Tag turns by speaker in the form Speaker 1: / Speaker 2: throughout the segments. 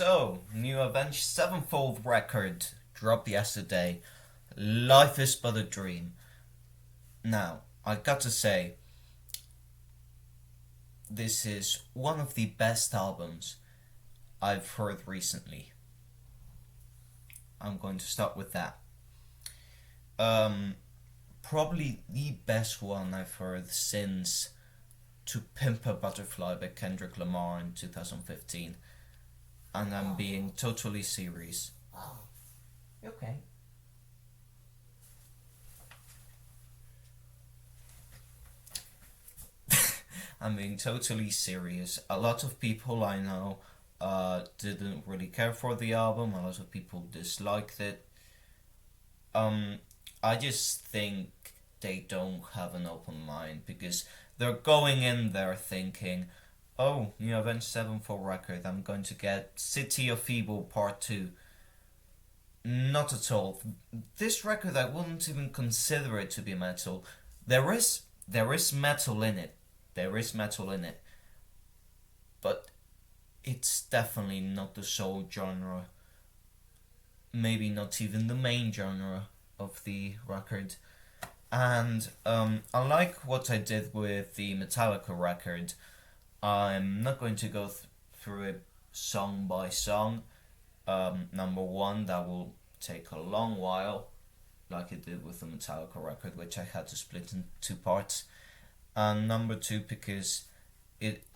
Speaker 1: So, new Avenged Sevenfold record dropped yesterday. Life is but a dream. Now, I got to say, this is one of the best albums I've heard recently. I'm going to start with that. Um, Probably the best one I've heard since To Pimp a Butterfly by Kendrick Lamar in 2015. And I'm being totally serious. Okay. I'm being totally serious. A lot of people I know didn't really care for the album. A lot of people disliked it. Um, I just think they don't have an open mind because they're going in there thinking, oh, new Avenged Sevenfold record, I'm going to get City of Evil Part 2. Not at all. This record, I wouldn't even consider it to be metal. There is metal in it. There is metal in it. But it's definitely not the sole genre. Maybe not even the main genre of the record. And unlike what I did with the Metallica record, I'm not going to go through it song by song. Number one, that will take a long while, like it did with the Metallica record, which I had to split in two parts. And number two, because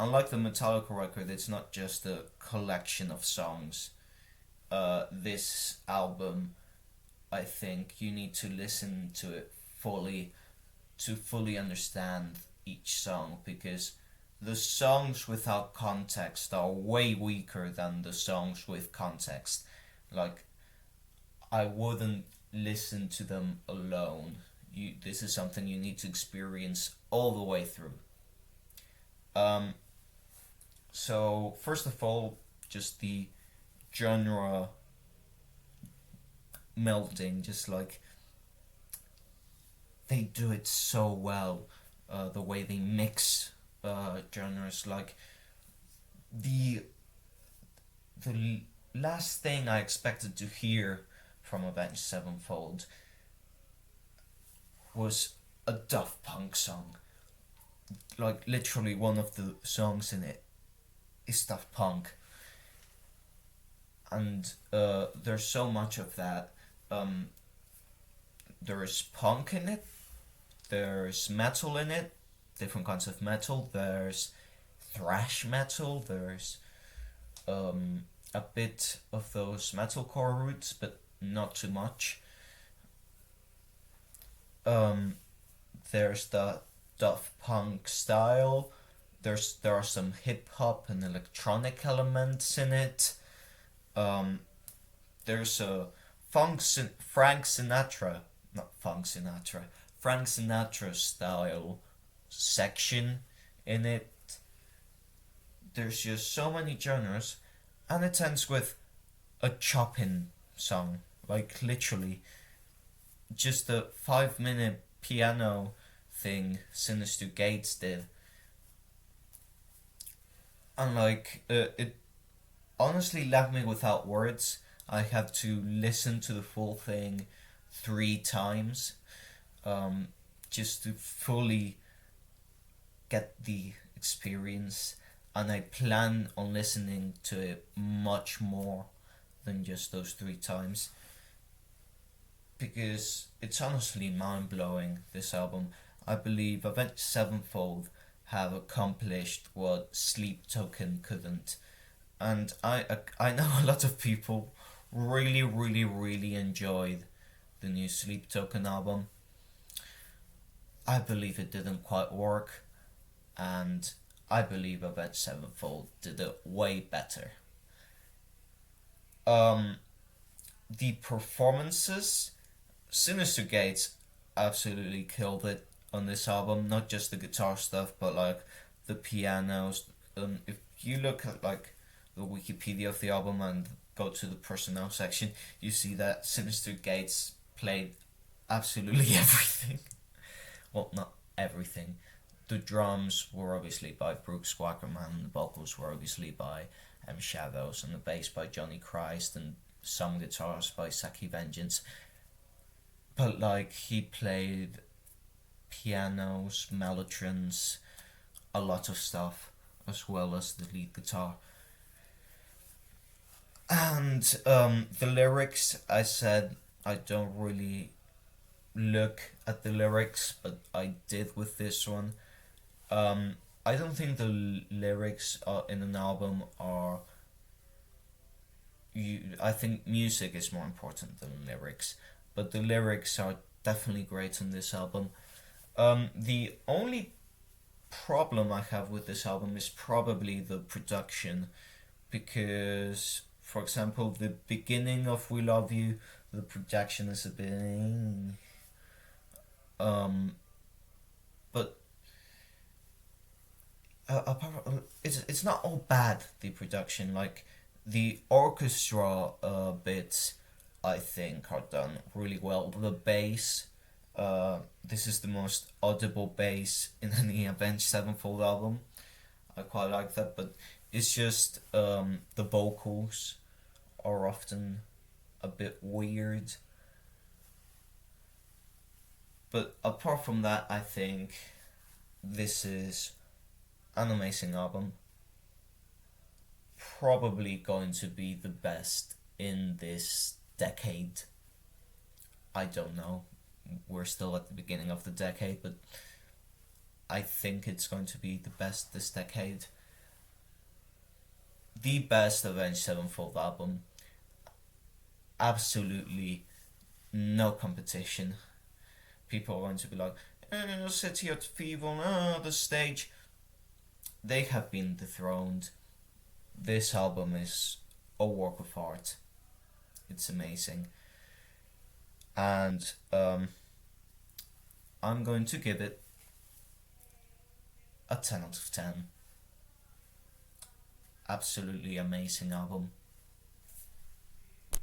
Speaker 1: unlike the Metallica record, it's not just a collection of songs. This album, I think you need to listen to it fully to fully understand each song, because the songs without context are way weaker than the songs with context. Like, I wouldn't listen to them alone. This is something you need to experience all the way through. Um, so first of all, just the genre melding, just like they do it so well. The way they mix genres, like the last thing I expected to hear from Avenged Sevenfold was a Daft Punk song. Like, literally one of the songs in it is Daft Punk, and there's so much of that. There's punk in it, there's metal in it, different kinds of metal, there's thrash metal, there's a bit of those metalcore roots, but not too much. There's the Daft Punk style. There are some hip hop and electronic elements in it. There's a Frank Sinatra, not Funk Sinatra, Frank Sinatra style section in it. There's just so many genres, and it ends with a Chopin song, like literally just a 5 minute piano thing Sinister Gates did. And like it honestly left me without words. I had to listen to the full thing 3 times, just to fully get the experience, and I plan on listening to it much more than just those 3 times, because it's honestly mind blowing. This album, I believe Avenged Sevenfold have accomplished what Sleep Token couldn't, and I know a lot of people really enjoyed the new Sleep Token album. I believe it didn't quite work, and I believe Avenged Sevenfold did it way better. Um, the performances, Sinister Gates absolutely killed it on this album. Not just the guitar stuff, but like the pianos. If you look at like the Wikipedia of the album and go to the personnel section, you see that Sinister Gates played absolutely everything. Well, not everything. The drums were obviously by Brooks Wackerman, the vocals were obviously by Shadows, and the bass by Johnny Christ, and some guitars by Saki Vengeance. But like, he played pianos, mellotrons, a lot of stuff, as well as the lead guitar. And the lyrics, I said I don't really look at the lyrics, but I did with this one. I don't think the lyrics in an album are. I think music is more important than lyrics, but the lyrics are definitely great on this album. The only problem I have with this album is probably the production, because, for example, the beginning of "We Love You," the production is a bit, but it's not all bad. The production, like the orchestra bits, I think are done really well. The bass, this is the most audible bass in any Avenged Sevenfold album. I quite like that, but it's just the vocals are often a bit weird. But apart from that, I think this is an amazing album. Probably going to be the best in this decade. I don't know. We're still at the beginning of the decade, but I think it's going to be the best this decade. The best Avenged Sevenfold album. Absolutely no competition. People are going to be like, City of Fever, the stage. They have been dethroned. This album is a work of art. It's amazing. And I'm going to give it a 10 out of 10. Absolutely amazing album.